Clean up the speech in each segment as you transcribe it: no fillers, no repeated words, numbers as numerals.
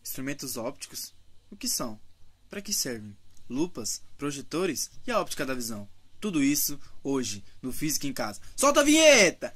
Instrumentos ópticos? O que são? Para que servem? Lupas, projetores e a óptica da visão. Tudo isso hoje no Física em Casa. Solta a vinheta!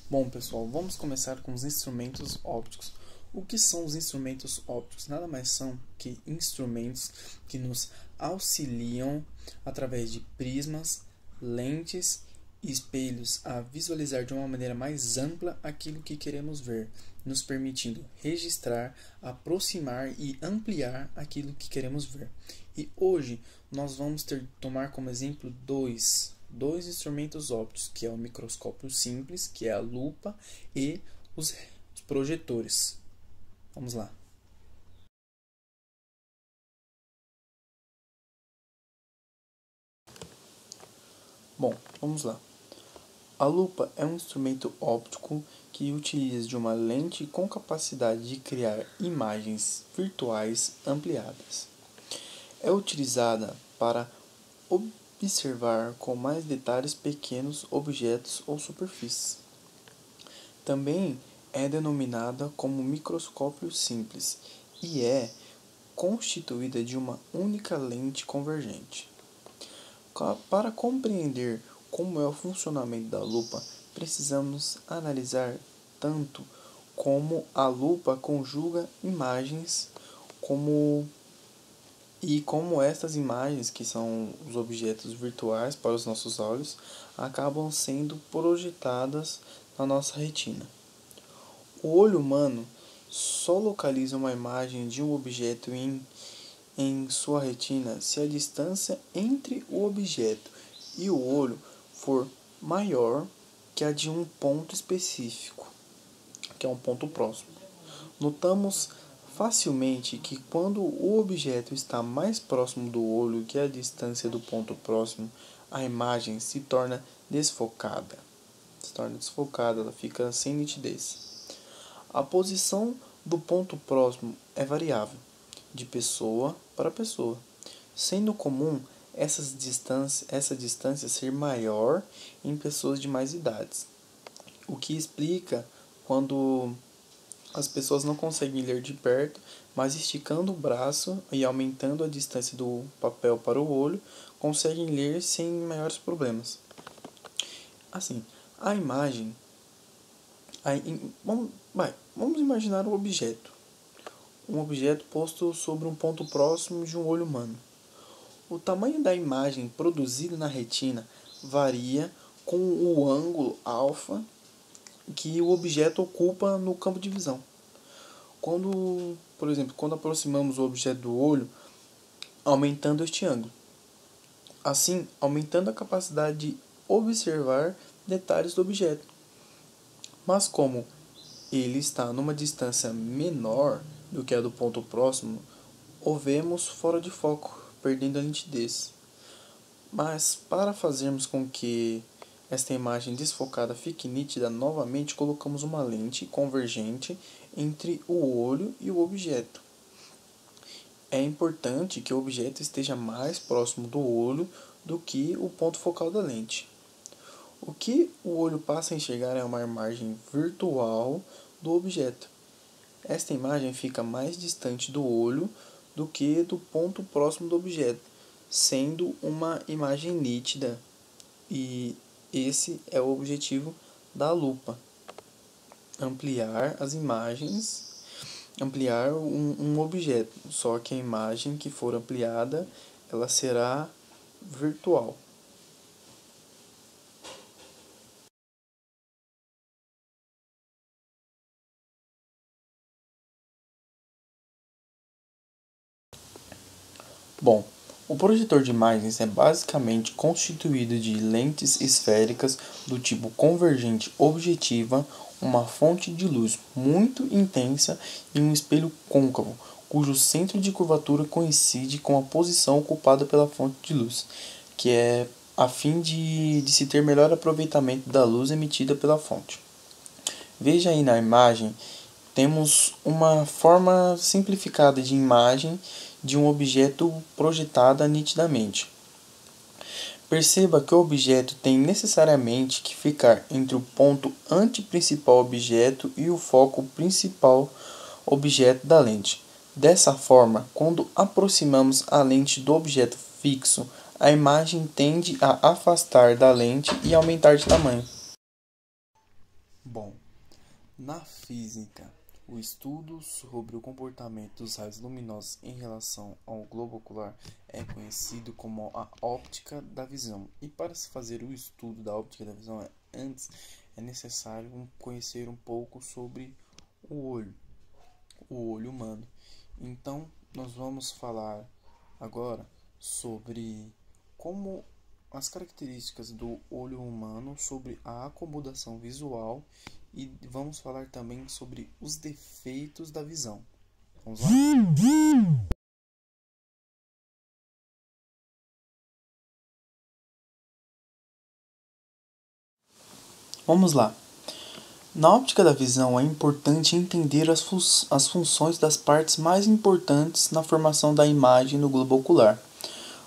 Bom, pessoal, vamos começar com os instrumentos ópticos. O que são os instrumentos ópticos? Nada mais são que instrumentos que nos auxiliam através de prismas, lentes e espelhos a visualizar de uma maneira mais ampla aquilo que queremos ver, nos permitindo registrar, aproximar e ampliar aquilo que queremos ver. E hoje nós vamos tomar como exemplo dois instrumentos ópticos, que é o microscópio simples, que é a lupa, e os projetores. Vamos lá. Bom, vamos lá. A lupa é um instrumento óptico que utiliza de uma lente com capacidade de criar imagens virtuais ampliadas. É utilizada para observar com mais detalhes pequenos objetos ou superfícies. Também é denominada como microscópio simples e é constituída de uma única lente convergente. Para compreender como é o funcionamento da lupa, precisamos analisar tanto como a lupa conjuga imagens e como estas imagens, que são os objetos virtuais para os nossos olhos, acabam sendo projetadas na nossa retina. O olho humano só localiza uma imagem de um objeto em sua retina se a distância entre o objeto e o olho for maior que a de um ponto específico, que é um ponto próximo. Notamos facilmente que quando o objeto está mais próximo do olho que a distância do ponto próximo, a imagem se torna desfocada. Ela fica sem nitidez. A posição do ponto próximo é variável, de pessoa para pessoa, sendo comum essa distância ser maior em pessoas de mais idades, o que explica quando as pessoas não conseguem ler de perto, mas esticando o braço e aumentando a distância do papel para o olho, conseguem ler sem maiores problemas. Assim, a imagem... Vamos imaginar um objeto. Um objeto posto sobre um ponto próximo de um olho humano. O tamanho da imagem produzida na retina varia com o ângulo alfa que o objeto ocupa no campo de visão. Por exemplo, quando aproximamos o objeto do olho, aumentando este ângulo. Assim, aumentando a capacidade de observar detalhes do objeto. Mas como ele está numa distância menor do que a do ponto próximo, o vemos fora de foco, perdendo a nitidez. Mas para fazermos com que esta imagem desfocada fique nítida novamente, colocamos uma lente convergente entre o olho e o objeto. É importante que o objeto esteja mais próximo do olho do que o ponto focal da lente. O que o olho passa a enxergar é uma imagem virtual do objeto. Esta imagem fica mais distante do olho do que do ponto próximo do objeto, sendo uma imagem nítida. E esse é o objetivo da lupa: ampliar as imagens, ampliar um objeto. Só que a imagem que for ampliada, ela será virtual. Bom, o projetor de imagens é basicamente constituído de lentes esféricas do tipo convergente objetiva, uma fonte de luz muito intensa e um espelho côncavo, cujo centro de curvatura coincide com a posição ocupada pela fonte de luz, que é a fim de se ter melhor aproveitamento da luz emitida pela fonte. Veja aí na imagem temos uma forma simplificada de imagem de um objeto projetada nitidamente. Perceba que o objeto tem necessariamente que ficar entre o ponto anteprincipal objeto e o foco principal objeto da lente. Dessa forma, quando aproximamos a lente do objeto fixo, a imagem tende a afastar da lente e aumentar de tamanho. Bom, na física, o estudo sobre o comportamento dos raios luminosos em relação ao globo ocular é conhecido como a óptica da visão. E para se fazer o estudo da óptica da visão, antes é necessário conhecer um pouco sobre o olho humano. Então, nós vamos falar agora sobre como as características do olho humano, sobre a acomodação visual e vamos falar também sobre os defeitos da visão. Vamos lá? Vamos lá. Na óptica da visão é importante entender as funções das partes mais importantes na formação da imagem no globo ocular.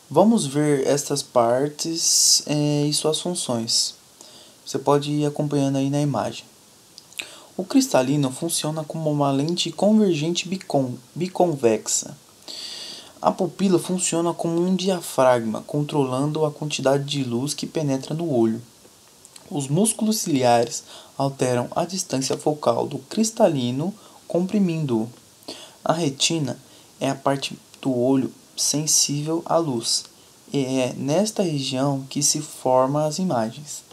Vamos ver estas partes e suas funções. Você pode ir acompanhando aí na imagem. O cristalino funciona como uma lente convergente biconvexa. A pupila funciona como um diafragma, controlando a quantidade de luz que penetra no olho. Os músculos ciliares alteram a distância focal do cristalino, comprimindo-o. A retina é a parte do olho sensível à luz, e é nesta região que se formam as imagens.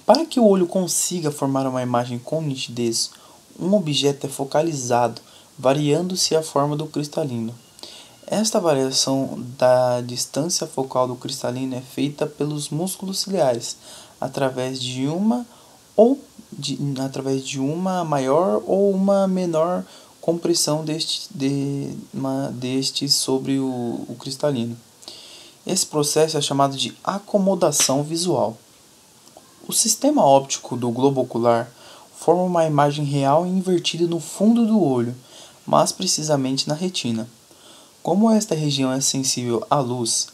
Para que o olho consiga formar uma imagem com nitidez, um objeto é focalizado, variando-se a forma do cristalino. Esta variação da distância focal do cristalino é feita pelos músculos ciliares, através de uma maior ou uma menor compressão destes sobre o cristalino. Esse processo é chamado de acomodação visual. O sistema óptico do globo ocular forma uma imagem real e invertida no fundo do olho, mas precisamente na retina. Como esta região é sensível à luz,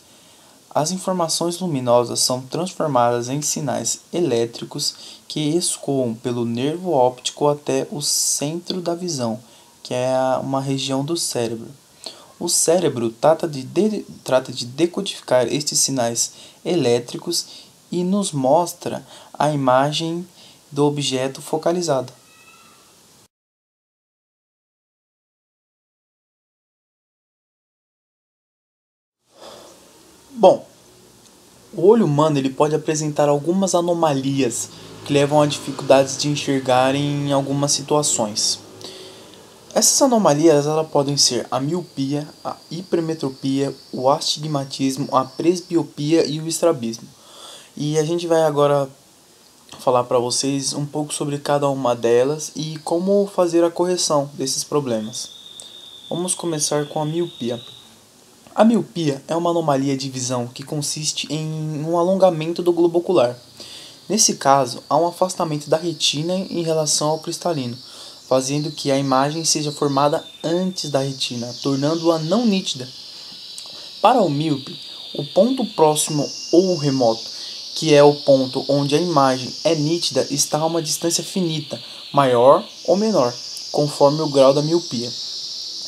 as informações luminosas são transformadas em sinais elétricos que escoam pelo nervo óptico até o centro da visão, que é uma região do cérebro. O cérebro trata de decodificar estes sinais elétricos e nos mostra a imagem do objeto focalizado. Bom, o olho humano ele pode apresentar algumas anomalias que levam a dificuldades de enxergar em algumas situações. Essas anomalias elas podem ser a miopia, a hipermetropia, o astigmatismo, a presbiopia e o estrabismo. E a gente vai agora falar para vocês um pouco sobre cada uma delas e como fazer a correção desses problemas. Vamos começar com a miopia. A miopia é uma anomalia de visão que consiste em um alongamento do globo ocular. Nesse caso, há um afastamento da retina em relação ao cristalino, fazendo que a imagem seja formada antes da retina, tornando-a não nítida. Para o míope, o ponto próximo ou remoto, que é o ponto onde a imagem é nítida, está a uma distância finita, maior ou menor, conforme o grau da miopia.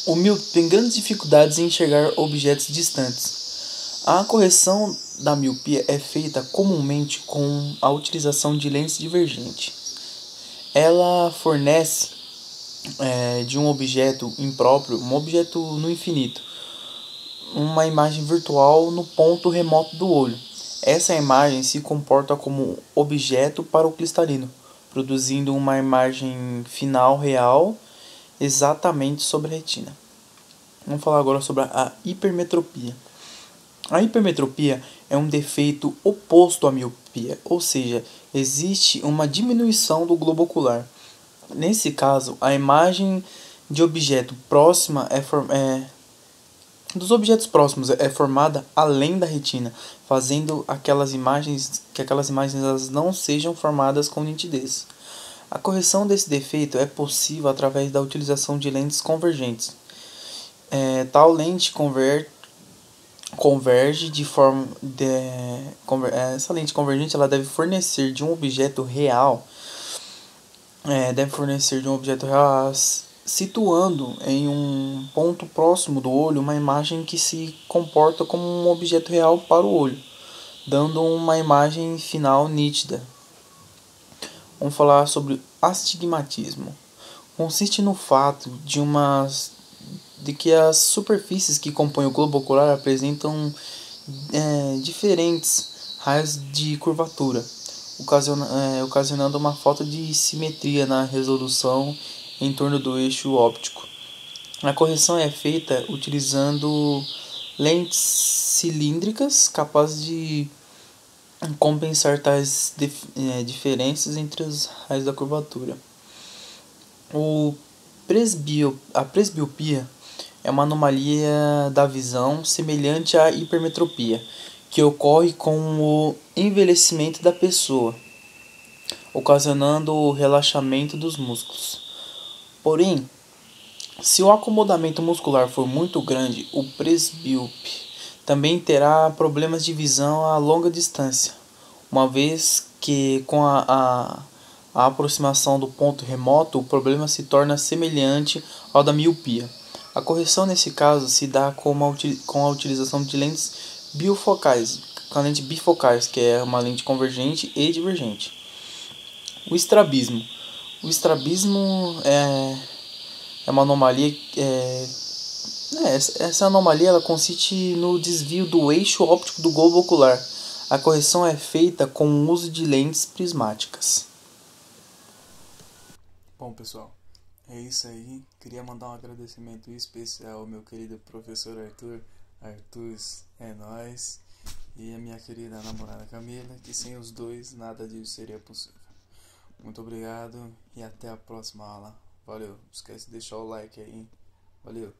O míope tem grandes dificuldades em enxergar objetos distantes. A correção da miopia é feita comumente com a utilização de lentes divergentes. Ela fornece de um objeto impróprio, um objeto no infinito, uma imagem virtual no ponto remoto do olho. Essa imagem se comporta como objeto para o cristalino, produzindo uma imagem final real exatamente sobre a retina. Vamos falar agora sobre a hipermetropia. A hipermetropia é um defeito oposto à miopia, ou seja, existe uma diminuição do globo ocular. Nesse caso, a imagem de objeto próxima dos objetos próximos é formada além da retina, fazendo que aquelas imagens elas não sejam formadas com nitidez. A correção desse defeito é possível através da utilização de lentes convergentes. Tal lente converge de forma essa lente convergente ela deve fornecer de um objeto real situando em um ponto próximo do olho uma imagem que se comporta como um objeto real para o olho, dando uma imagem final nítida. Vamos falar sobre astigmatismo. Consiste no fato de que as superfícies que compõem o globo ocular apresentam diferentes raios de curvatura, ocasionando uma falta de simetria na resolução em torno do eixo óptico. A correção é feita utilizando lentes cilíndricas capazes de compensar tais diferenças entre os raios da curvatura. A presbiopia é uma anomalia da visão semelhante à hipermetropia, que ocorre com o envelhecimento da pessoa, ocasionando o relaxamento dos músculos. Porém, se o acomodamento muscular for muito grande, o presbíope também terá problemas de visão a longa distância, uma vez que com a aproximação do ponto remoto, o problema se torna semelhante ao da miopia. A correção nesse caso se dá com a utilização de lentes bifocais, com a lente bifocais, que é uma lente convergente e divergente. O estrabismo. O estrabismo é uma anomalia. Essa anomalia ela consiste no desvio do eixo óptico do globo ocular. A correção é feita com o uso de lentes prismáticas. Bom, pessoal, é isso aí. Queria mandar um agradecimento especial ao meu querido professor Arthur. Arthur é nóis. E a minha querida namorada Camila, que sem os dois nada disso seria possível. Muito obrigado e até a próxima aula. Valeu. Não esquece de deixar o like aí. Valeu.